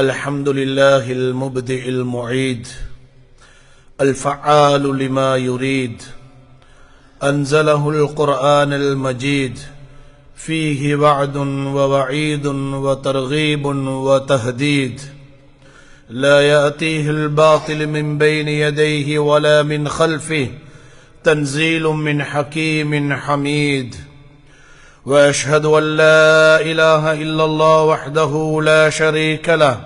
الحمد لله المبدئ المعيد الفعال لما يريد أنزله القرآن المجيد فيه وعد ووعيد وترغيب وتهديد لا يأتيه الباطل من بين يديه ولا من خلفه تنزيل من حكيم حميد وأشهد أن لا إله إلا الله وحده لا شريك له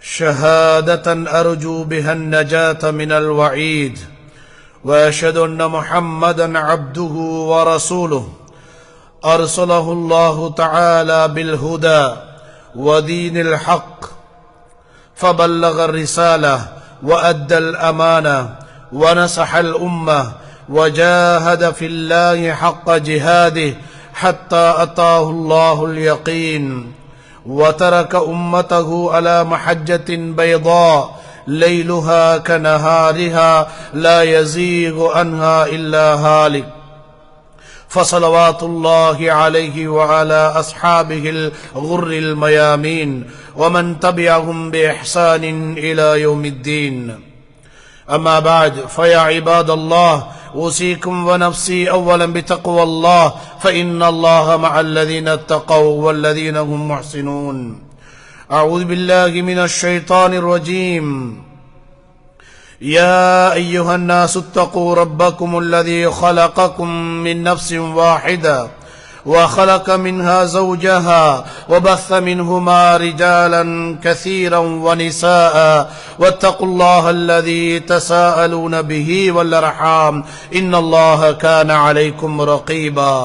شهادة أرجو بها النجاة من الوعيد وأشهد أن محمدا عبده ورسوله أرسله الله تعالى بالهدى ودين الحق فبلغ الرسالة وأدى الأمانة ونصح الأمة وجاهد في الله حق جهاده حتى أتاه الله اليقين وترك أمته على محجة بيضاء ليلها كنهارها لا يزيغ عنها إلا هالك فصلوات الله عليه وعلى أصحابه الغر الميامين ومن تبعهم بإحسان إلى يوم الدين أما بعد فيا عباد الله أوصيكم ونفسي أولا بتقوى الله فإن الله مع الذين اتقوا والذين هم محسنون أعوذ بالله من الشيطان الرجيم يا أيها الناس اتقوا ربكم الذي خلقكم من نفس واحدة وخلق منها زوجها وبث منهما رجالا كثيرا ونساء واتقوا الله الذي تساءلون به والأرحام إن الله كان عليكم رقيبا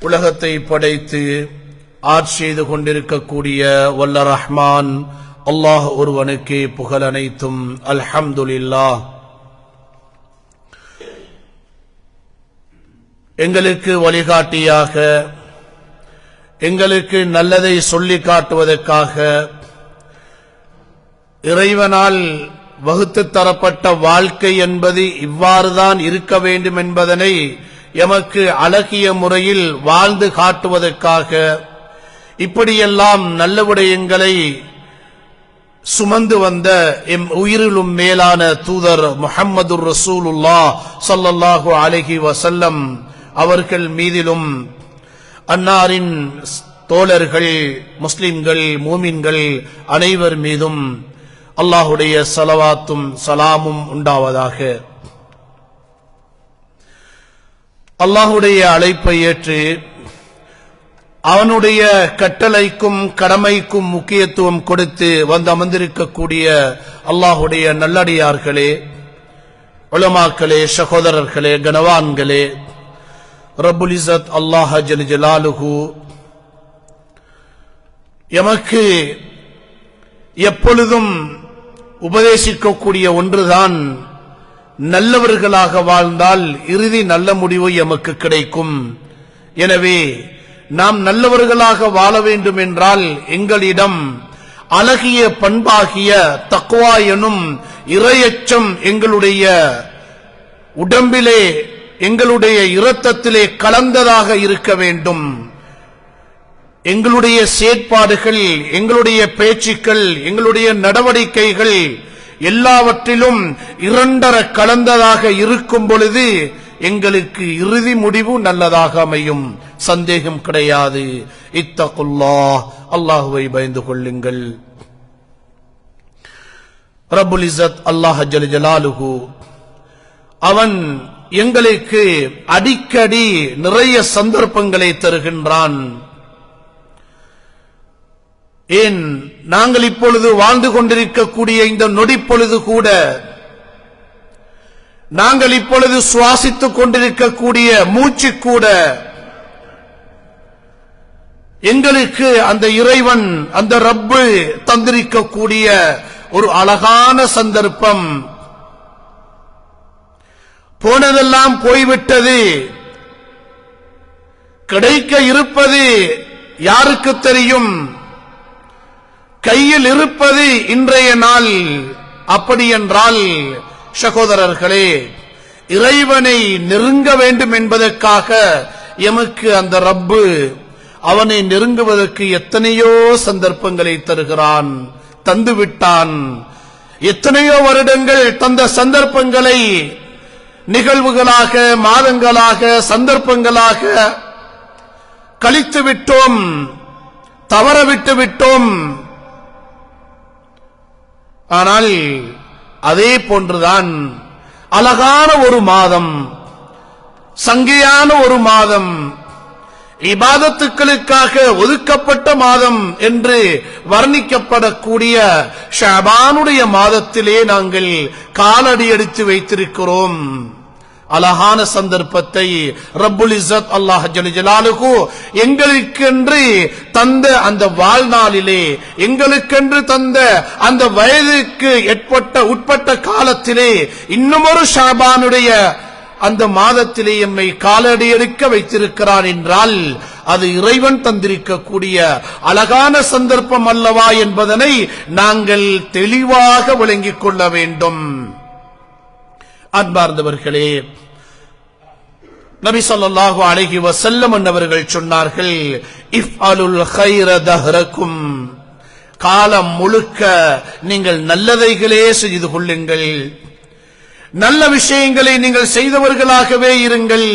உலகத்தை படைத்து ஆட்சி செய்து கொண்டிருக்கக்கூடிய வல்ல ரஹ்மான் அல்லாஹ் ஒருவனுக்கே புகழ் அனைத்தும் அல்ஹம்துலில்லாஹ். எங்களுக்கு வழிகாட்டியாக எங்களுக்கு நல்லதை சொல்லி காட்டுவதற்காக இறைவனால் வகுத்து தரப்பட்ட வாழ்க்கை என்பது இவ்வாறுதான் இருக்க வேண்டும் என்பதனை எமக்கு அழகிய முறையில் வாழ்ந்து காட்டுவதற்காக இப்படியெல்லாம் நல்ல விடயங்களை சுமந்து வந்த எம் உயிரிலும் மேலான தூதர் முஹம்மதுர் ரசூலுல்லாஹ் ஸல்லல்லாஹு அலைஹி வஸல்லம் அவர்கள் மீதிலும் அன்னாரின் தோழர்கள் முஸ்லிம்கள் மூமின்கள் அனைவர் மீதும் அல்லாஹுடைய ஸலவாத்தும் சலாமும் உண்டாவதாக. அல்லாஹுடைய அழைப்பை ஏற்று அவனுடைய கட்டளைக்கும் கடமைக்கும் முக்கியத்துவம் கொடுத்து வந்து அமர்ந்திருக்கக்கூடிய அல்லாஹுடைய நல்லடியார்களே, உலமாக்களே, சகோதரர்களே, கனவான்களே, ரப்புல் இஸ்ஸத் அல்லாஹ் ஜல் ஜலாலுஹு எமக்கு எப்பொழுதும் உபதேசிக்கக்கூடிய ஒன்றுதான், நல்லவர்களாக வாழ்ந்தால் இறுதி நல்ல முடிவு எமக்கு கிடைக்கும். எனவே நாம் நல்லவர்களாக வாழ வேண்டும் என்றால் எங்களிடம் அழகிய பண்பாகிய தக்வா எனும் இறையச்சம் எங்களுடைய உடம்பிலே எங்களுடைய இரத்தத்திலே கலந்ததாக இருக்க வேண்டும். எங்களுடைய செயற்பாடுகள், எங்களுடைய பேச்சுக்கள், எங்களுடைய நடவடிக்கைகள் எல்லாவற்றிலும் இரண்டர கலந்ததாக இருக்கும் பொழுது எங்களுக்கு இறுதி முடிவு நல்லதாக அமையும், சந்தேகம் கிடையாது. இத்தகுல்லாஹ், அல்லாஹுவை பயந்து கொள்ளுங்கள். ரப்புல் இஸ்ஸத் அல்லாஹ் ஜல் ஜலாலுஹு அவன் எங்களுக்கு அடிக்கடி நிறைய சந்தர்ப்பங்களை தருகின்றான். ஏன் நாங்கள் இப்பொழுது வாழ்ந்து கொண்டிருக்கக்கூடிய இந்த நொடிப்பொழுது கூட, நாங்கள் இப்பொழுது சுவாசித்துக் கொண்டிருக்கக்கூடிய மூச்சு கூட எங்களுக்கு அந்த இறைவன், அந்த ரப்பு தந்திருக்கக்கூடிய ஒரு அழகான சந்தர்ப்பம். போனதெல்லாம் போய்விட்டது, கிடைக்க இருப்பது யாருக்கு தெரியும்? கையில் இருப்பது இன்றைய நாள். அப்படி என்றால் சகோதரர்களே, இறைவனை நெருங்க வேண்டும் என்பதற்காக எமக்கு அந்த ரப்பு அவனை நெருங்குவதற்கு எத்தனையோ சந்தர்ப்பங்களை தருகிறான், தந்துவிட்டான். எத்தனையோ வருடங்கள் தந்த சந்தர்ப்பங்களை நிகழ்வுகளாக, மாதங்களாக, சந்தர்ப்பங்களாக கழித்து விட்டோம், தவறவிட்டு விட்டோம். ஆனால் அதே போன்றுதான் அழகான ஒரு மாதம், சங்கையான ஒரு மாதம், இபாதத்துக்களுக்காக ஒதுக்கப்பட்ட மாதம் என்று வர்ணிக்கப்படக்கூடிய ஷஅபானுடைய மாதத்திலே நாங்கள் காலடி எடுத்து வைத்திருக்கிறோம். அழகான சந்தர்ப்பத்தை ரப்புல் இஸ்ஸத் அல்லாஹ் ஜல்ல ஜலாலுஹு எங்களுக்கென்று தந்த அந்த வாழ்நாளிலே, எங்களுக்கென்று தந்த அந்த வயதுக்கு உட்பட்ட காலத்திலே இன்னுமொரு ஷஅபானுடைய அந்த மாதத்திலே எம்மை காலடி எடுக்க வைத்திருக்கிறான் என்றால் அது இறைவன் தந்திருக்கக்கூடிய அழகான சந்தர்ப்பம் அல்லவா என்பதனை நாங்கள் தெளிவாக விளங்கிக் கொள்ள வேண்டும். அன்பார்ந்தவர்களே, நபி ஸல்லல்லாஹு அலைஹி வஸல்லம் அவர்கள் சொன்னார்கள், இஃஅலுல் கைர தஹ்ரக்கும், காலம் முழுக்க நீங்கள் நல்லதைகளே செய்து கொள்ளுங்கள், நல்ல விஷயங்களை நீங்கள் செய்தவர்களாகவே இருங்கள்.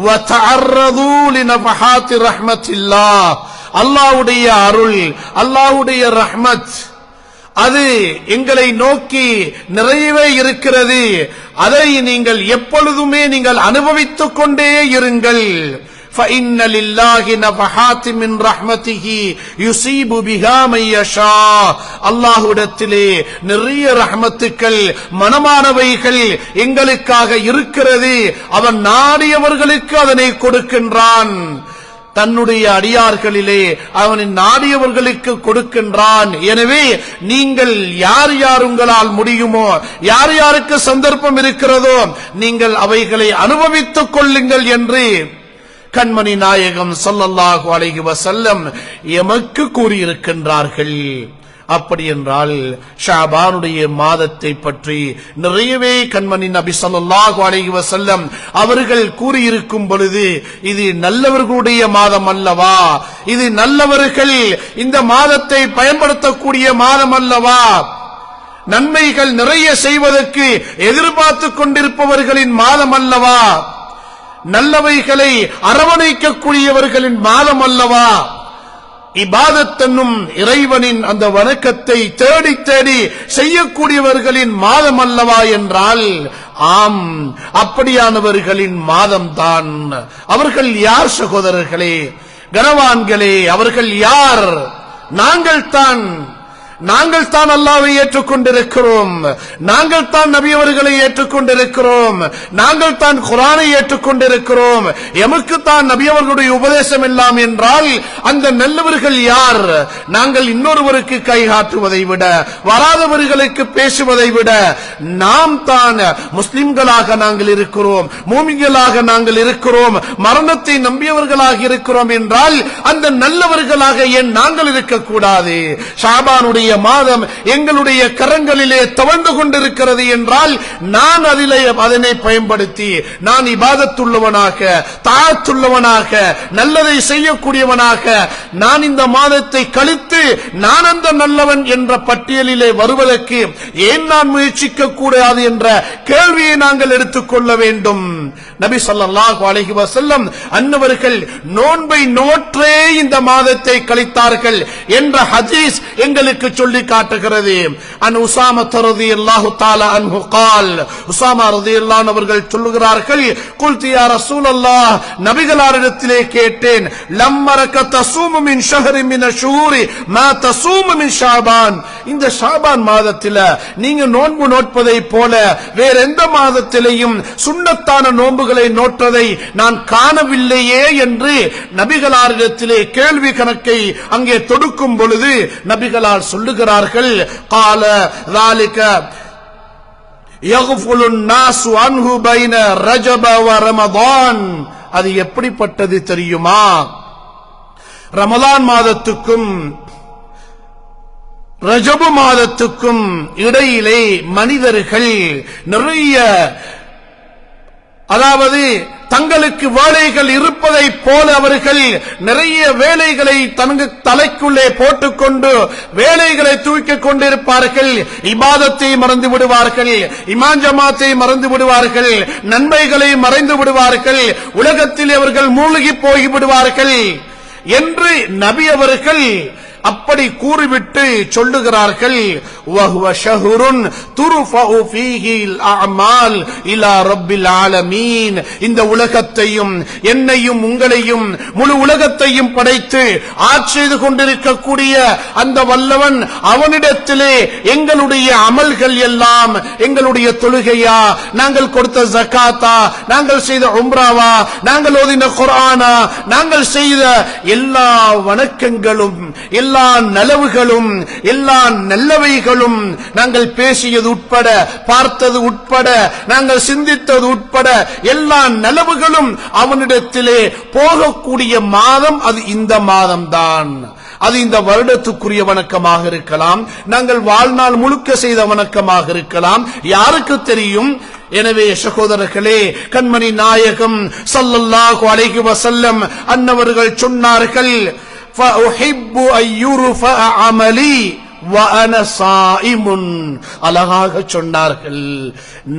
வதஅர்ரது லினஃபஹாத்தி ரஹ்மத்தில்லாஹ், அல்லாஹ்வுடைய அருள், அல்லாஹ்வுடைய ரஹ்மத் அது எங்களை நோக்கி நிறையவே இருக்கிறது. அதை நீங்கள் எப்பொழுதுமே நீங்கள் அனுபவித்துக் கொண்டே இருங்கள். فَإِنَّ لِلَّهِ نَفَحَاتٍ مِّن رَحْمَتِهِ يُصِيبُ بِهَا مَن يَشَاءُ, அல்லாஹ்விடத்திலே நிறைய ரஹ்மத்துக்கள், மனமானவைகள் எங்களுக்காக இருக்கிறது. அவன் நாடியவர்களுக்கு அதனை கொடுக்கின்றான். தன்னுடைய அடியார்களிலே அவனின் நாடியவர்களுக்கு கொடுக்கின்றான். எனவே நீங்கள் யார் யார் உங்களால் முடியுமோ, யார் யாருக்கு சந்தர்ப்பம் இருக்கிறதோ நீங்கள் அவைகளை அனுபவித்துக் கொள்ளுங்கள் என்று கண்மணி நாயகம் ஸல்லல்லாஹு அலைஹி வஸல்லம் எமக்கு கூறியிருக்கின்றார்கள். அப்படி என்றால் ஷஅபானுடைய மாதத்தை பற்றி நிறையவே கண்மணி நபி ஸல்லல்லாஹு அலைஹி வஸல்லம் அவர்கள் கூறியிருக்கும் பொழுது, இது நல்லவர்களுடைய மாதம் அல்லவா, இது நல்லவர்கள் இந்த மாதத்தை பயன்படுத்தக்கூடிய மாதம் அல்லவா, நன்மைகள் நிறைய செய்வதற்கு எதிர்பார்த்துக் கொண்டிருப்பவர்களின் மாதம் அல்லவா, நல்லவைகளை அரவணைக்கக்கூடியவர்களின் மாதம் அல்லவா, இபாதத் என்னும் இறைவனின் அந்த வணக்கத்தை தேடி தேடி செய்யக்கூடியவர்களின் மாதம் அல்லவா என்றால், ஆம், அப்படியானவர்களின் மாதம்தான். அவர்கள் யார் சகோதரர்களே, கனவான்களே? அவர்கள் யார்? நாங்கள் தான் அல்லாஹ்வை ஏற்றுக்கொண்டிருக்கிறோம், நாங்கள் தான் நபி அவர்களை ஏற்றுக்கொண்டிருக்கிறோம், நாங்கள் தான் குர்ஆனை ஏற்றுக்கொண்டிருக்கிறோம், எமக்கு தான் நபி அவர்களுடைய உபதேசம் எல்லாம் என்றால் அந்த நல்லவர்கள் யார்? நாங்கள் இன்னொருவருக்கு கை காட்டுவதை விட, வராதவர்களுக்கு பேசுவதை விட நாம் தான் முஸ்லிம்களாக நாங்கள் இருக்கிறோம், மூமின்களாக நாங்கள் இருக்கிறோம், மரணத்தை நம்பியவர்களாக இருக்கிறோம் என்றால் அந்த நல்லவர்களாக ஏன் நாங்கள் இருக்கக்கூடாது? ஷஅபானுடைய மாதம் எங்களுடைய கரங்களிலே தவழ்ந்து கொண்டிருக்கிறது என்றால் நான் அதனை பயன்படுத்தி நான் இபாதத்துள்ளவனாக, தாஅத்துள்ளவனாக, நல்லதை செய்யக்கூடியவனாக நான் இந்த மாதத்தை கழித்து நான் அந்த நல்லவன் என்ற பட்டியலிலே வருவதற்கு ஏன் நான் முயற்சிக்க கூடாது என்ற கேள்வியை நாங்கள் எடுத்துக்கொள்ள வேண்டும். நபி ஸல்லல்லாஹு அலைஹி வஸல்லம் அன்னவர்கள் நோன்பை நோற்றே இந்த மாதத்தை கழித்தார்கள் என்ற ஹதீஸ் எங்களுக்கு சொல்லி காட்டுகிறது. அன் உஸாமா ரலியல்லாஹு தஆலா அன்ஹு قال, உஸாமா ரலியல்லாஹு அன்ஹு அவர்கள் சொல்லுகிறார்கள், குல்து யா ரசூலல்லாஹ், நபிகளாரிடத்திலே கேட்டேன், லம்மரக தஸூமு மின் ஷஹரி மின ஷுஹூரி மா தஸூமு மின் ஷஅபான், இந்த ஷஅபான் மாதத்தில நீங்க நோன்பு நோட்பதை போல வேற எந்த மாதத்திலேயும் சுன்னத்தான நோன்புகளை நோற்றதை நான் காணவில்லையே என்று நபிகளாரிடத்திலே கேள்வி கணக்கை அங்கே தொடுக்கும் பொழுது நபிகளார் சொல்லுகிறார்கள், قال ذلك يغفل الناس عنه بين رجب ورمضان, அது எப்படிப்பட்டது தெரியுமா? ரமலான் மாதத்துக்கும் ரஜபு மாதத்துக்கும் இடையிலே மனிதர்கள் நிறைய அதாவது தங்களுக்கு வேலைகள் இருப்பதை போல அவர்கள் நிறைய வேலைகளை தனக்கு தலைக்குள்ளே போட்டுக்கொண்டு வேலைகளை தூக்கிக் கொண்டிருப்பார்கள். இபாதத்தை மறந்து விடுவார்கள், இமாம் ஜமாத்தை மறந்து விடுவார்கள், நன்மைகளை மறைந்து விடுவார்கள், உலகத்தில் அவர்கள் மூழ்கி போய் விடுவார்கள் என்று நபி அவர்கள் அப்படி கூறிவிட்டு சொல்லுகிறார்கள். வஹுவ ஷஹ்ருன் துர்ஃபஉ ஃபீஹில் அஅமால் இலா ரப்பில் ஆலமீன். இந்த உலகத்தையும் என்னையும் உங்களையும் முழு உலகத்தையும் படைத்து ஆட்சி செய்து கொண்டிருக்கக்கூடிய அந்த வல்லவன் அவனிடத்திலே எங்களுடைய அமல்கள் எல்லாம், எங்களுடைய தொழுகையா, நாங்கள் கொடுத்த ஜகாத்தா, நாங்கள் செய்த உம்ராவா, நாங்கள் ஓதின குர்ஆனா, நாங்கள் செய்த எல்லா வணக்கங்களும், எல்லா நலவுகளும், எல்லா நல்லவைகளும், நாங்கள் பேசியது உட்பட, பார்த்தது உட்பட, நாங்கள் சிந்தித்தது உட்பட எல்லா நலவுகளும் அவனிடத்திலே போகக்கூடிய மாதம் அது இந்த மாதம்தான். அது இந்த வருடத்துக்குரிய வணக்கமாக இருக்கலாம், நாங்கள் வாழ்நாள் முழுக்க செய்த வணக்கமாக இருக்கலாம், யாருக்கு தெரியும். எனவே சகோதரர்களே, கண்மணி நாயகம் ஸல்லல்லாஹு அலைஹி வஸல்லம் அன்னவர்கள் சொன்னார்கள், فأحب أن يرفع عملي وأنا صائم. அழகாக சொன்னார்கள்,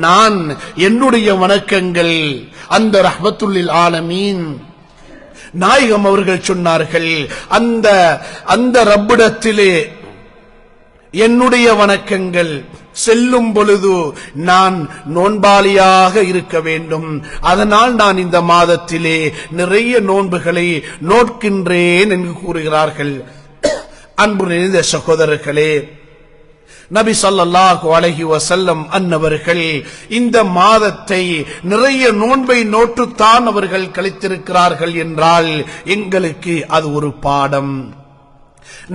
நான் என்னுடைய வணக்கங்கள் அந்த ரஹ்மத்துல் லில் ஆலமீன் நாயகம் அவர்கள் சொன்னார்கள், அந்த ரப்பிடத்திலே என்னுடைய வணக்கங்கள் செல்லும் பொழுது நான் நோன்பாளியாக இருக்க வேண்டும். அதனால் நான் இந்த மாதத்திலே நிறைய நோன்புகளை நோட்கின்றேன் என்று கூறுகிறார்கள். அன்பு நிறைந்த சகோதரர்களே, நபி ஸல்லல்லாஹு அலைஹி வஸல்லம் அன்னவர்கள் இந்த மாதத்தை நிறைய நோன்பை நோற்றுத்தான் அவர்கள் கழித்திருக்கிறார்கள் என்றால் எங்களுக்கு அது ஒரு பாடம்.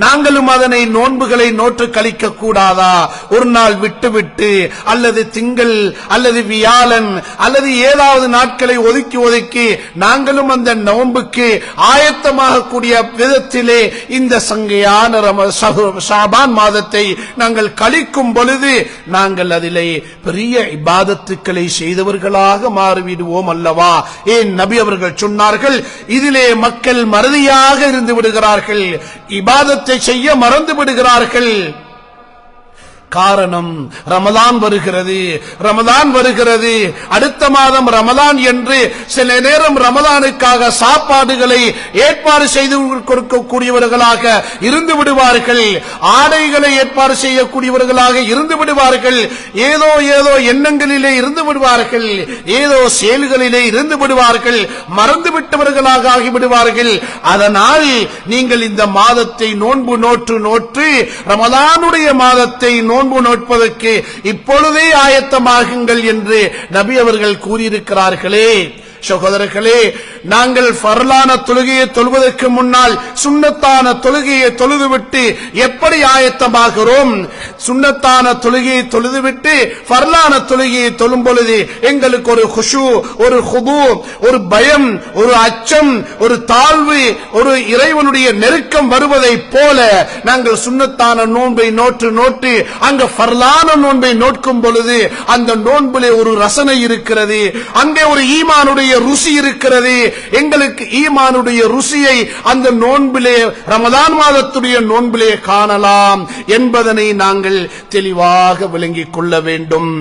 நாங்களும் அதனை நோன்புகளை நோற்று கழிக்க கூடாதா? ஒரு நாள் விட்டுவிட்டு அல்லது திங்கள் அல்லது வியாழன் அல்லது ஏதாவது நாட்களை ஒதுக்கி நாங்களும் அந்த நோன்புக்கு ஆயத்தமாக கூடிய விதத்திலே இந்த சங்கையான ஷாபான் மாதத்தை நாங்கள் கழிக்கும் பொழுது நாங்கள் அதிலே பெரிய இபாதத்துக்களை செய்தவர்களாக மாறிவிடுவோம் அல்லவா? ஏன் நபி அவர்கள் சொன்னார்கள், இதிலே மக்கள் மறதியாக இருந்து விடுகிறார்கள், இபாதத்தை செய்ய மறந்து விடுகிறார்கள். காரணம், ரமதான் வருகிறது, அடுத்த மாதம் ரமதான் என்று சில நேரம் ரமதானுக்காக சாப்பாடுகளை ஏற்பாடு செய்து கொடுக்கக்கூடியவர்களாக இருந்து விடுவார்கள், ஆடைகளை ஏற்பாடு செய்யக்கூடியவர்களாக இருந்து விடுவார்கள், ஏதோ எண்ணங்களிலே இருந்து விடுவார்கள், ஏதோ செயல்களிலே இருந்து விடுவார்கள், மறந்து விட்டவர்களாக ஆகிவிடுவார்கள். அதனால் நீங்கள் இந்த மாதத்தை நோன்பு நோற்று ரமதானுடைய மாதத்தை நோன்பு நோட்பதற்கு இப்பொழுதே ஆயத்தமாகுங்கள் என்று நபி அவர்கள் கூறியிருக்கிறார்களே. சகோதரர்களே, நாங்கள் ஃபர்லான தொழுகையை தொழுவதற்கு முன்னால் சுன்னத்தான தொழுகையை தொழுதுவிட்டு எப்படி ஆயத்தமாகிறோம்? சுன்னத்தான தொழுகையை தொழுதுவிட்டு ஃபர்லான தொழுகையை தொழும் பொழுது எங்களுக்கு ஒரு குஷு, ஒரு ஹுது, ஒரு பயம், ஒரு அச்சம், ஒரு தாழ்வு, ஒரு இறைவனுடைய நெருக்கம் வருவதை போல நாங்கள் சுன்னத்தான நோன்பை நோற்று அங்க ஃபர்லான நோன்பை நோட்கும் பொழுது அந்த நோன்பிலே ஒரு ரசனை இருக்கிறது, அங்கே ஒரு ஈமானுடைய ருசி இருக்கிறது. எங்களுக்கு ஈமானுடைய ருசியை அந்த நோன்பிலே, ரமதான் மாதத்துடைய நோன்பிலே காணலாம் என்பதனை நாங்கள் தெளிவாக விளங்கிக் கொள்ள வேண்டும்.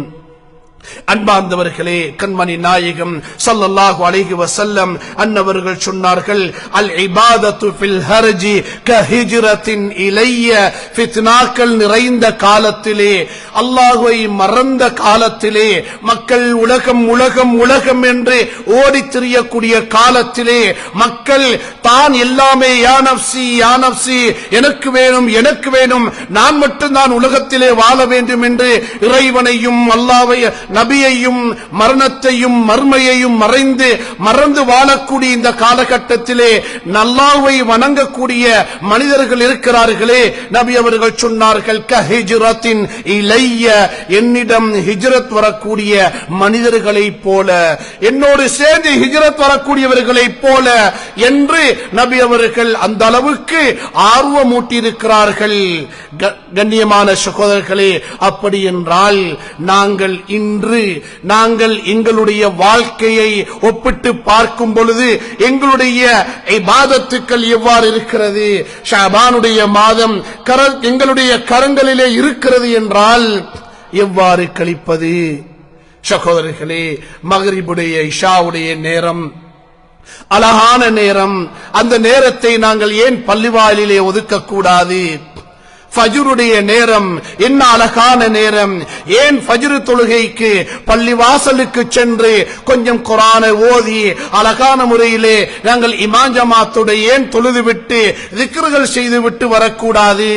அன்பார்ந்தவர்களே, கண்மணி நாயகம் ஸல்லல்லாஹு அலைஹி வஸல்லம் அன்னவர்கள் சொன்னார்கள், அல் இபாதத்து ஃபில் ஹர்ஜி கஹிஜ்ரத்தின் இலைய. ஃபித்னாக்கள் நிறைந்த காலத்திலே, அல்லாஹ்வை மறந்த காலத்திலே, மக்கள் உலகம் என்று ஓடித் திரியக்கூடிய காலத்திலே, மக்கள் தான் எல்லாமே யா நஃப்சி எனக்கு வேணும், நான் மட்டும்தான் உலகத்திலே வாழ வேண்டும் என்று இறைவனையும் அல்லாஹ்வை நபியையும் மரணத்தையும் மர்மையையும் மறந்து வாழக்கூடிய இந்த காலகட்டத்திலே அல்லாஹ்வை வணங்கக்கூடிய மனிதர்கள் இருக்கிறார்களே. நபி அவர்கள் சொன்னார்கள், கஹிஜ்ரத்தின் இலைய, என்னிடம் ஹிஜ்ரத் வரக்கூடிய மனிதர்களைப் போல, என்னோடு சேர்ந்து ஹிஜ்ரத் வரக்கூடியவர்களைப் போல என்று நபி அவர்கள் அந்த அளவுக்கு ஆர்வமூட்டியிருக்கிறார்கள். கண்ணியமான சகோதரர்களே, அப்படி என்றால் நாங்கள் இன்று நாங்கள் எங்களுடைய வாழ்க்கையை ஒப்பிட்டு பார்க்கும் பொழுது எங்களுடைய இபாதத்துக்கள் எவ்வாறு இருக்கிறது? ஷாபானுடைய மாதம் எங்களுடைய கரங்களிலே இருக்கிறது என்றால் எவ்வாறு கழிப்பது? சகோதரர்களே, மக்ரிபுடைய இஷாவுடைய நேரம் அழகான நேரம். அந்த நேரத்தை நாங்கள் ஏன் பள்ளிவாயிலே ஒதுக்கக்கூடாது? ஃபஜ்ருடைய நேரம் என்ன அழகான நேரம். ஏன் ஃபஜ்ர் தொழுகைக்கு பள்ளிவாசலுக்கு சென்று கொஞ்சம் குர்ஆனை ஓதி அழகான முறையிலே நாங்கள் இமாம் ஜமாத்தோடு ஏன் தொழுதுவிட்டு திக்ருகள் செய்துவிட்டு வரக்கூடாது?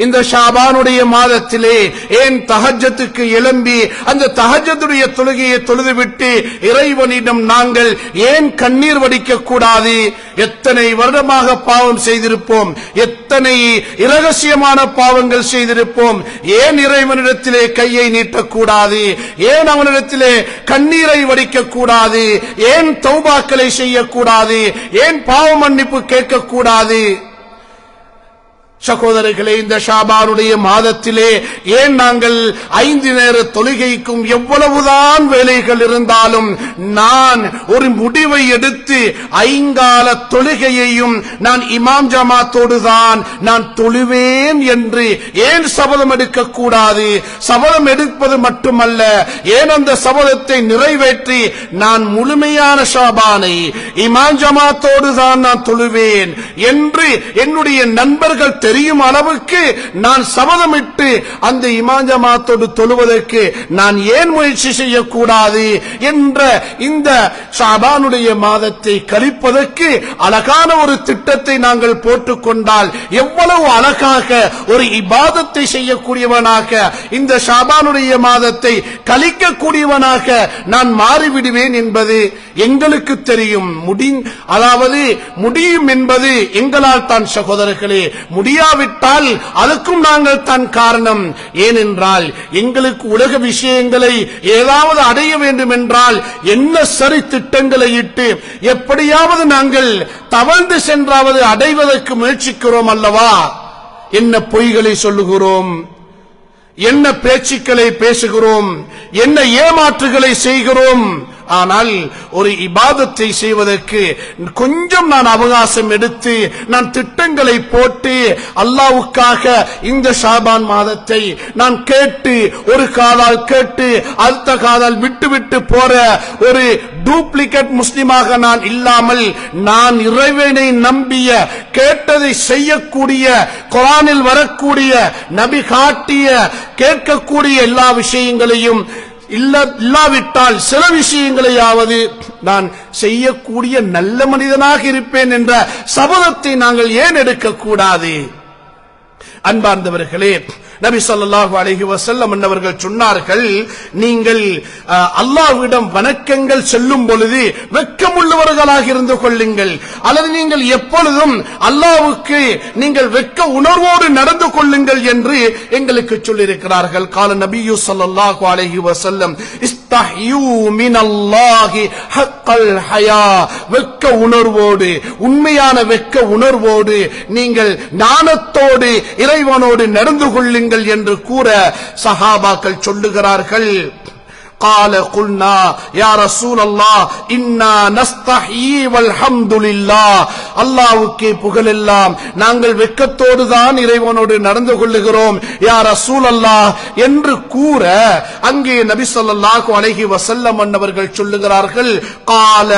இந்த ஷாபானுடைய மாதத்திலே ஏன் தஹஜ்ஜத்துக்கு எழும்பி அந்த தஹஜ்ஜுடைய தொழுகையை தொழுதுவிட்டு இறைவனிடம் நாங்கள் ஏன் கண்ணீர் வடிக்க கூடாது? எத்தனை வருடமாக பாவம் செய்திருப்போம், எத்தனை இரகசியமான பாவங்கள் செய்திருப்போம். ஏன் இறைவனிடத்திலே கையை நீட்டக்கூடாது? ஏன் அவனிடத்திலே கண்ணீரை வடிக்க கூடாது? ஏன் தௌபாக்களை செய்யக்கூடாது? ஏன் பாவ மன்னிப்பு கேட்கக்கூடாது? சகோதரர்களே, இந்த ஷாபானுடைய மாதத்திலே ஏன் நாங்கள் 5 நேர தொழுகைக்கும் எவ்வளவுதான் வேலைகள் இருந்தாலும் நான் ஒரு முடிவை எடுத்து 5 தொழுகையையும் நான் இமாம் ஜமாத்தோடு தான் நான் தொழுவேன் என்று ஏன் சபதம் எடுக்கக்கூடாது? சபதம் எடுப்பது மட்டுமல்ல, ஏன் அந்த சபதத்தை நிறைவேற்றி நான் முழுமையான ஷாபானை இமாம் ஜமாத்தோடு தான் நான் தொழுவேன் என்று என்னுடைய நண்பர்கள் தெரியும் அளவுக்கு நான் சபதமிட்டு அந்த இமாம் ஜமாத்தோடு தொழுவதற்கு நான் ஏன் முயற்சி செய்யக்கூடாது என்ற இந்த ஷாபானுடைய மாதத்தை கழிப்பதற்கு அழகான ஒரு திட்டத்தை நாங்கள் போட்டுக்கொண்டால் எவ்வளவு அழகாக ஒரு இபாதத்தை செய்யக்கூடியவனாக இந்த ஷாபானுடைய மாதத்தை கழிக்கக்கூடியவனாக நான் மாறிவிடுவேன் என்பது எங்களுக்கு தெரியும். அதாவது முடியும் என்பது எங்களால் தான் சகோதரர்களே. முடியாவிட்டால் அதுக்கும் நாங்கள் தான் காரணம். ஏனென்றால் எங்களுக்கு உலக விஷயங்களை ஏதாவது அடைய வேண்டும் என்றால் என்ன சரி திட்டங்களை இட்டு எப்படியாவது நாங்கள் தவழ்ந்து சென்றாவது அடைவதற்கு முயற்சிக்கிறோம் அல்லவா? என்ன பொய்களை சொல்லுகிறோம், என்ன பேச்சுக்களை பேசுகிறோம், என்ன ஏமாற்றுகளை செய்கிறோம். ஆனால் ஒரு இபாதத்தை செய்வதற்கு கொஞ்சம் நான் அவகாசம் எடுத்து நான் திட்டங்களை போட்டு அல்லாஹ்வுக்காக இந்த ஷாபான் மாதத்தை நான் கேட்டு ஒரு காதால் கேட்டு அடுத்த காதால் விட்டு விட்டு போற ஒரு டூப்ளிகேட் முஸ்லிமாக நான் இல்லாமல் நான் இறைவனை நம்பிய கேட்டதை செய்யக்கூடிய குர்ஆனில் வரக்கூடிய நபி காட்டிய கேட்கக்கூடிய எல்லா விஷயங்களையும் இல்லாவிட்டால் சில விஷயங்களையாவது நான் செய்யக்கூடிய நல்ல மனிதனாக இருப்பேன் என்ற சபதத்தை நாங்கள் ஏன் எடுக்கக்கூடாது? அன்பார்ந்தவர்களே, நபி ஸல்லல்லாஹு அலைஹி வஸல்லம் அவர்கள் சொன்னார்கள், நீங்கள் அல்லாஹ்விடம் வணக்கங்கள் செல்லும் பொழுது வெட்கமுள்ளவர்களாக இருந்து கொள்ளுங்கள், அல்லது நீங்கள் எப்பொழுதும் அல்லாஹ்வுக்கு நீங்கள் வெட்க உணர்வோடு நடந்து கொள்ளுங்கள் என்று எங்களுக்கு சொல்லியிருக்கிறார்கள். கால நபியு ஸல்லல்லாஹு அலைஹி வஸல்லம், இஸ்தஹ்யூ மினல்லாஹி ஹக்கல் ஹயா, வெட்க உணர்வோடு, உண்மையான வெட்க உணர்வோடு நீங்கள் நாணத்தோடு இறைவனோடு நடந்து கொள்ளுங்கள் என்று கூற சஹாபாக்கள் சொல்லுகிறார்கள். قال قلنا يا رسول الله إنا نستحيي والحمد لله, அல்லாஹ்வுக்கே புகழெல்லாம், நாங்கள் வெட்கத்தோடு தான் இறைவனோடு நடந்து கொள்ளுகிறோம் யா ரசூல் அல்லாஹ் என்று கூற அங்கே நபி ஸல்லல்லாஹு அலைஹி வஸல்லம் அவர்கள் சொல்லுகிறார்கள், قال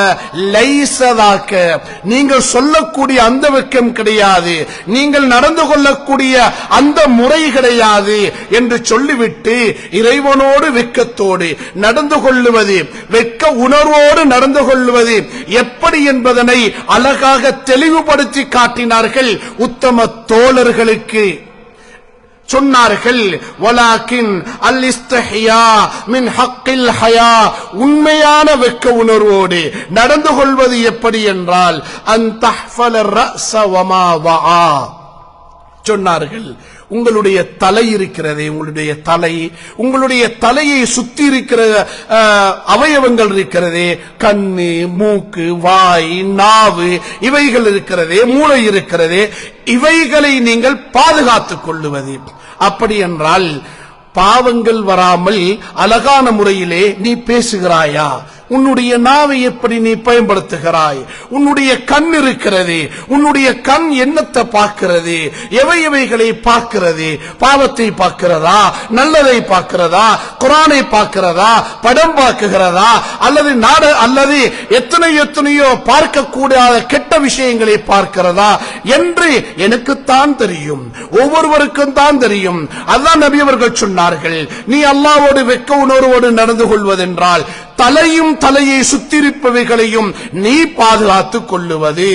ليس ذاك, நீங்கள் சொல்லக்கூடிய அந்த வெட்கம் கிடையாது, நீங்கள் நடந்து கொள்ளக்கூடிய அந்த முறை கிடையாது என்று சொல்லிவிட்டு இறைவனோடு வெட்கத்தோடு நடந்து கொள்ளுவது, வெட்க உணர்வோடு நடந்து கொள்வது எப்படி என்பதனை அழகாக தெளிவுபடுத்தி காட்டினார்கள். உத்தம தோழர்களுக்கு சொன்னார்கள், வலாக்கின் அல் இஸ்திஹ்யா மின் ஹக்கில் ஹயா, உண்மையான வெட்க உணர்வோடு நடந்து கொள்வது எப்படி என்றால் அன் தஹ்ஃபல ரஸ வமா வஆ சொன்னார்கள். உங்களுடைய தலை இருக்கிறதே, உங்களுடைய தலையை சுத்தி இருக்கிற அவயவங்கள் இருக்கிறதே, கண்ணு, மூக்கு, வாய், நாவு, இவைகள் இருக்கிறதே, மூளை இருக்கிறதே, இவைகளை நீங்கள் பாதுகாத்துக் கொள்ளுவது. அப்படி என்றால் பாவங்கள் வராமல் அழகான முறையிலே நீ பேசுகிறாயா? உன்னுடைய நாவை எப்படி நீ பயன்படுத்துகிறாய்? உன்னுடைய கண் இருக்கிறது, உன்னுடைய கண் என்னத்தை பார்க்கிறது? எவைகளை பார்க்கிறது? பாவத்தை பார்க்கிறதா? நல்லதை பார்க்கிறதா? குர்ஆனை பார்க்கிறதா? படம் பார்க்கிறதா? அல்லது எத்தனையோ பார்க்கக்கூடாத கெட்ட விஷயங்களை பார்க்கிறதா என்று எனக்குத்தான் தெரியும், ஒவ்வொருவருக்கும் தான் தெரியும். அதான் நபி அவர்கள் சொன்னார்கள், நீ அல்லாஹ்வோடு வெட்க உணர்வோடு நடந்து கொள்வதென்றால் தலையை சுத்திருப்பவைகளையும் நீ பாதுகாத்துக் கொள்ளுவது.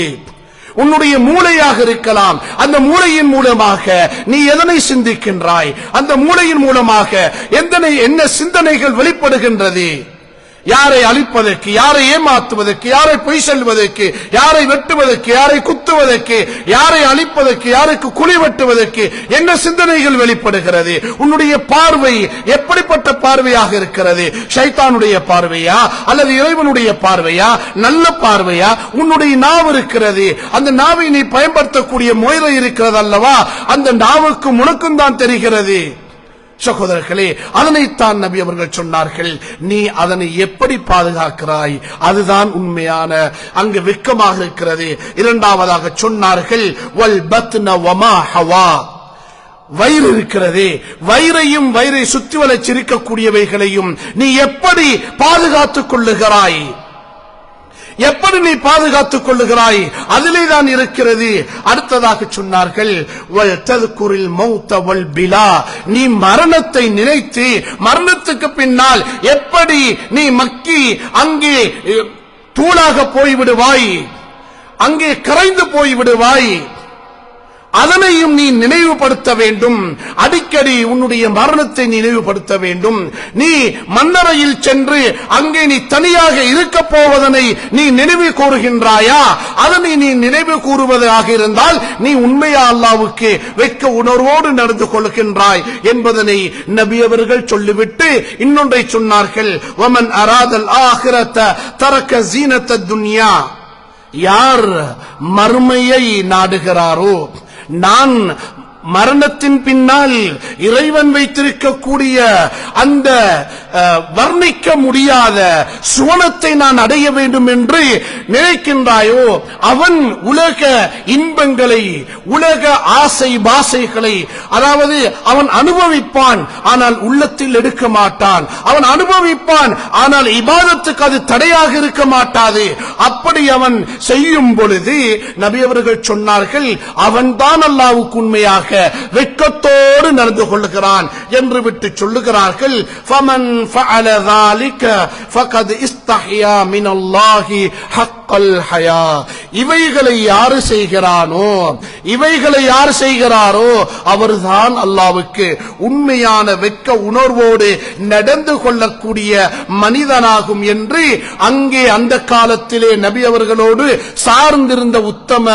உன்னுடைய மூளையாக இருக்கலாம், அந்த மூளையின் மூலமாக நீ எதனை சிந்திக்கின்றாய்? அந்த மூளையின் மூலமாக என்ன சிந்தனைகள் வெளிப்படுகின்றது? யாரை அழிப்பதற்கு, யாரை ஏமாற்றுவதற்கு, யாரை பொய் சொல்வதற்கு, யாரை வெட்டுவதற்கு, யாரை குத்துவதற்கு, யாரை அழிப்பதற்கு, யாருக்கு குழி வெட்டுவதற்கு என்ன சிந்தனைகள் வெளிப்படுகிறது? உன்னுடைய பார்வை எப்படிப்பட்ட பார்வையாக இருக்கிறது? ஷைத்தானுடைய பார்வையா அல்லது இறைவனுடைய பார்வையா? நல்ல பார்வையா? உன்னுடைய நாவு இருக்கிறது, அந்த நாவை நீ பயன்படுத்தக்கூடிய முறை இருக்கிறது அல்லவா? அந்த நாவுக்கு உனக்கும் தான் தெரிகிறது. சகோதரர்களே, அதனைத்தான் நபி அவர்கள் சொன்னார்கள், நீ அதனை எப்படி பாதுகாக்கிறாய்? அதுதான் உண்மையான அங்கு வெட்கமாக இருக்கிறது. இரண்டாவதாக சொன்னார்கள், வல் பத்ன வமா ஹவா, வயிறு இருக்கிறது, வயிறை சுற்றி வளைச்சிருக்கக்கூடியவைகளையும் நீ எப்படி பாதுகாத்துக் கொள்ளுகிறாய்? எப்படி நீ பாதுகாத்துக் கொள்ளுகிறாய்? அதிலே தான் இருக்கிறது. அடுத்ததாக சொன்னார்கள், நீ மரணத்தை நினைத்து மரணத்துக்கு பின்னால் எப்படி நீ மக்கி அங்கே தூளாக போய்விடுவாய், அங்கே கரைந்து போய்விடுவாய், அதனையும் நீ நினைவுபடுத்த வேண்டும். அடிக்கடி உன்னுடைய மரணத்தை நினைவுபடுத்த வேண்டும். நீ மண்ணறையில் சென்று அங்கே நீ தனியாக இருக்க போவதனை நீ நினைவு கூறுகின்றாயா? அதனை நீ நினைவு கூறுவதாக இருந்தால் நீ உண்மையா அல்லாஹ்வுக்கு வெட்க உணர்வோடு நடந்து கொள்கின்றாய் என்பதனை நபி அவர்கள் சொல்லிவிட்டு இன்னொன்றை சொன்னார்கள், வமன் அராதல் ஆகிரத தரக்க ஜீனத்த துன்யா, யார் மறுமையை நாடுகிறாரோ, நான் மரணத்தின் பின்னால் இறைவன் வைத்திருக்கக்கூடிய அந்த வர்ணிக்க முடியாத சுவனத்தை நான் அடைய வேண்டும் என்று நினைக்கின்றாயோ, அவன் உலக இன்பங்களை, உலக ஆசை பாசைகளை, அதாவது அவன் அனுபவிப்பான், ஆனால் உள்ளத்தில் எடுக்க மாட்டான். அவன் அனுபவிப்பான், ஆனால் இபாதத்துக்கு அது தடையாக இருக்க மாட்டாது. அப்படி அவன் செய்யும் பொழுது நபி அவர்கள் சொன்னார்கள், அவன் தான் அல்லாஹ்வுக்கு உண்மையாக வெட்கத்தோடு நடந்து கொள்கிறான் என்று விட்டு சொல்லுகிறார்கள், ஃபமன் ஃபஅல ذلك فقد استحيا من الله حق الحياء. இவைகளை யார் செய்கிறாரோ அவர்தான் அல்லாஹ்வுக்கு உண்மையான வெட்க உணர்வோடு நடந்து கொள்ளக்கூடிய மனிதனாகும் என்று அங்கே அந்த காலத்திலே நபி அவர்களோடு சார்ந்திருந்த உத்தம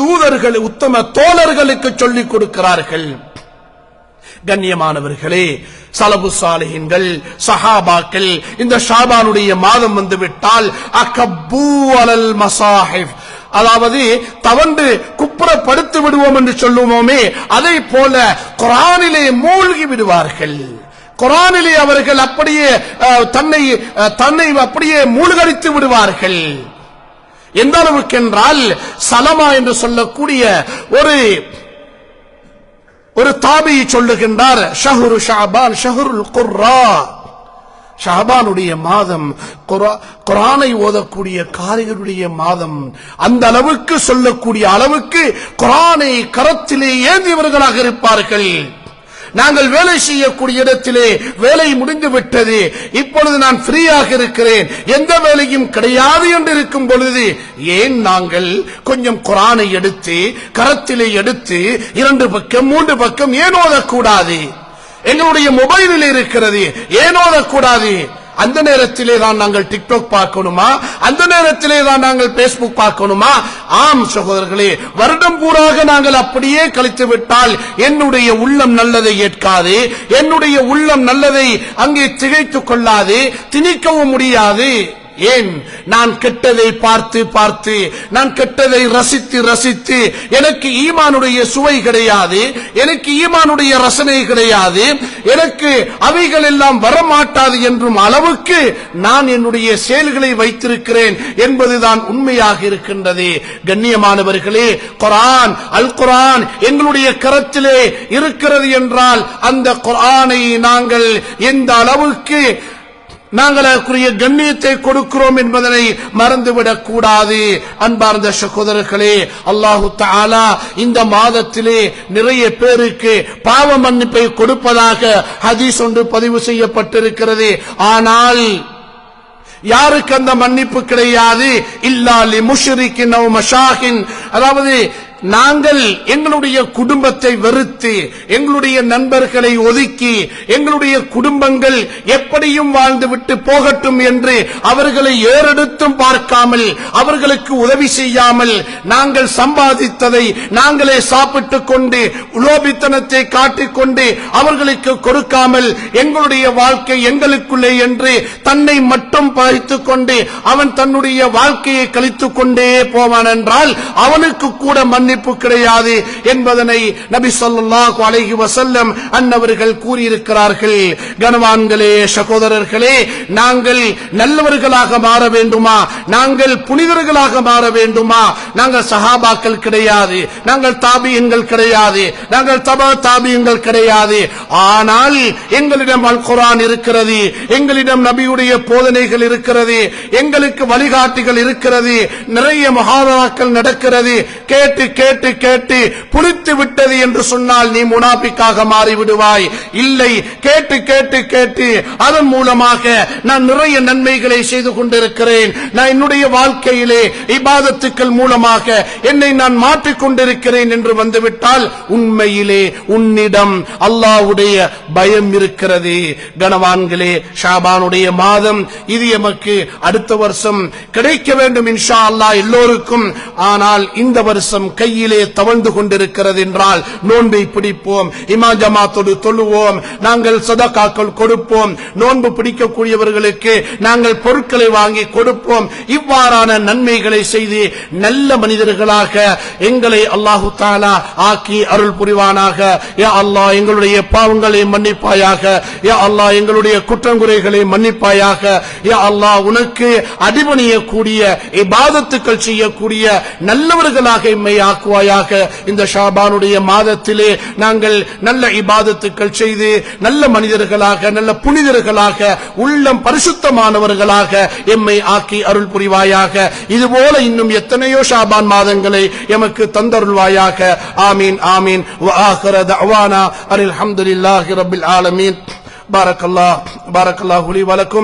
தூதர்கள், உத்தம தோழர்களுக்கு சொல்லிக் கொடுக்கிறார்கள். கண்ணியமானவர்களே, சலபு சாலிஹீன்கள், சஹாபாக்கள் இந்த ஷாபானுடைய மாதம் வந்துவிட்டால் அகப்பு அலல் மசாஹிப், அதாவது தவண்டு குப்புறப்படுத்தி விடுவோம் என்று சொல்லுவோமே, அதை போல குர்ஆனிலே மூழ்கி விடுவார்கள். குர்ஆனிலே அவர்கள் அப்படியே தன்னை அப்படியே மூழ்கடித்து விடுவார்கள். எந்த அளவுக்கு என்றால், சலமா என்று சொல்லக்கூடிய ஒரு தாபி சொல்லுகின்றார், ஷஹ்ரு ஷஅபான் ஷஹ்ருல் குர்ரா, ஷஅபானுடைய மாதம் குர்ஆனை ஓதக்கூடிய காரிகளுடைய மாதம். அந்த அளவுக்கு சொல்லக்கூடிய அளவுக்கு குர்ஆனை கரத்திலே ஏந்தியவர்களாக இருப்பார்கள். நாங்கள் வேலை செய்யக்கூடிய இடத்திலே வேலை முடிந்து விட்டது, இப்பொழுது நான் ஃப்ரீயாக இருக்கிறேன், எந்த வேலையும் கிடையாது என்று இருக்கும் பொழுது ஏன் நாங்கள் கொஞ்சம் குர்ஆனை எடுத்து கரத்திலே எடுத்து 2 பக்கம் 3 பக்கம் ஏன் ஓதக்கூடாது? எங்களுடைய மொபைலில் இருக்கிறது, ஏன் ஓதக்கூடாது? அந்த நேரத்திலே தான் நாங்கள் டிக்டாக் பார்க்கணுமா? அந்த நேரத்திலே தான் நாங்கள் பேஸ்புக் பார்க்கணுமா? ஆம் சகோதரர்களே, வருடம் பூராக நாங்கள் அப்படியே கழித்து விட்டால் என்னுடைய உள்ளம் நல்லதை ஏற்காது, என்னுடைய உள்ளம் நல்லதை அங்கே திகைத்துக் கொள்ளாது, திணிக்கவும் முடியாது. ஏன் நான் கெட்டதை பார்த்து பார்த்து, நான் கெட்டதை ரசித்து ரசித்து எனக்கு ஈமானுடைய சுவை கிடையாது, எனக்கு ஈமானுடைய ரசனை கிடையாது, எனக்கு அவைகள் எல்லாம் வரமாட்டாது என்றும் அளவுக்கு நான் என்னுடைய செயல்களை வைத்திருக்கிறேன் என்பதுதான் உண்மையாக இருக்கின்றது. கண்ணியமானவர்களே, குர்ஆன், அல் குர்ஆன் எங்களுடைய கரத்திலே இருக்கிறது என்றால் அந்த குர்ஆனை நாங்கள் எந்த அளவுக்கு நாங்கள் அதற்குரிய கண்ணியத்தை கொடுக்கிறோம் என்பதனை மறந்துவிடக் கூடாது. அன்பார்ந்த சகோதரர்களே, அல்லாஹு தஆலா இந்த மாதத்திலே நிறைய பேருக்கு பாவ மன்னிப்பை கொடுப்பதாக ஹதீஸ் ஒன்று பதிவு செய்யப்பட்டிருக்கிறது. ஆனால் யாருக்கு அந்த மன்னிப்பு கிடையாது? இல்லா லிமுஷ்ரிகின் அவ் மஷாஹின், அதாவது நாங்கள் எங்களுடைய குடும்பத்தை வெறுத்து, எங்களுடைய நண்பர்களை ஒதுக்கி, எங்களுடைய குடும்பங்கள் எப்படியும் வாழ்ந்துவிட்டு போகட்டும் என்று அவர்களை ஏறெடுத்தும் பார்க்காமல், அவர்களுக்கு உதவி செய்யாமல், நாங்கள் சம்பாதித்ததை நாங்களே சாப்பிட்டுக் கொண்டு உலோபித்தனத்தை காட்டிக்கொண்டு அவர்களுக்கு கொடுக்காமல் எங்களுடைய வாழ்க்கை எங்களுக்குள்ளே என்று தன்னை மட்டும் பகைத்துக் கொண்டு அவன் தன்னுடைய வாழ்க்கையை கழித்துக் கொண்டே போவான் என்றால் அவனுக்கு கூட மன்னிப்பு கிடையாது என்பதனை நபி ஸல்லல்லாஹு அலைஹி வஸல்லம் அன்னவர்கள் கூறியிருக்கிறார்கள். கனவான்களே, சகோதரர்களே, நாங்கள் நல்லவர்களாக மாற வேண்டுமா? நாங்கள் புனிதர்களாக மாற வேண்டுமா? நாங்கள் சஹாபாக்கள் கிடையாது, நாங்கள் தாபியீன்கள் கிடையாது, நாங்கள் தபா தாபியீன்கள் கிடையாது. ஆனால் எங்களிடம் அல் குர்ஆன் இருக்கிறது, எங்களிடம் நபியுடைய போதனைகள் இருக்கிறது, எங்களுக்கு வழிகாட்டிகள் இருக்கிறது, நிறைய முஹாதராக்கள் நடக்கிறது. கேட்டு கேட்டு கேட்டு புளித்து விட்டது என்று சொன்னால் நீ முனாபிக்காக மாறிவிடுவாய். இல்லை, கேட்டு கேட்டு கேட்டு அதன் மூலமாக நான் நிறைய நன்மைகளை செய்து கொண்டிருக்கிறேன், நான் என்னுடைய வாழ்க்கையிலே இபாதத்துக்கள் மூலமாக என்னை நான் மாற்றிக் கொண்டிருக்கிறேன் என்று வந்துவிட்டால் உண்மையிலே உன்னிடம் அல்லாஹ்வுடைய பயம் இருக்கிறது. கனவான்களே, ஷாபானுடைய மாதம் இது எமக்கு அடுத்த வருஷம் கிடைக்க வேண்டும் இன்ஷா அல்லாஹ் எல்லோருக்கும். ஆனால் இந்த வருஷம் கையிலே தவழ்ந்து கொண்டிருக்கிறது என்றால் நோன்பை பிடிப்போம், இமாம் ஜமாத்தோடு தொழுவோம், நாங்கள் சதகாக்கள் கொடுப்போம், நோன்பு பிடிக்கக்கூடியவர்களுக்கு நாங்கள் பொருட்களை வாங்கி கொடுப்போம். இவ்வாறான நன்மைகளை செய்து நல்ல மனிதர்களாக எங்களை அல்லாஹு தஆலா ஆக்கி அருள் புரிவானாக. யா அல்லாஹ், எங்களுடைய பாவங்களை மன்னிப்பாயாக. யா அல்லாஹ், எங்களுடைய குற்றங்குறைகளை மன்னிப்பாயாக. யா அல்லாஹ், உனக்கு அடிபணியக்கூடிய இபாதத்துக்கள் செய்யக்கூடிய நல்லவர்களாக எம்மை ஆக்குவாயாக. இந்த ஷாபானுடைய மாதத்திலே நாங்கள் நல்ல இபாதத்துக்கள் செய்து நல்ல மனிதர்களாக, நல்ல புனிதர்களாக, உள்ளம் பரிசுத்தமானவர்களாக எம்மை ஆக்கி அருள் புரிவாயாக. இதுபோல இன்னும் எத்தனையோ ஷாபான் மாதங்களை எமக்கு தந்தருள்வாயாக. ஆமீன் ஆமீன். வ ஆகிர தஅவானா அல்ஹம்துலில்லாஹி ரப்பில் ஆலமீன். பாரக்கல்லாஹு லி வ லக்கும்.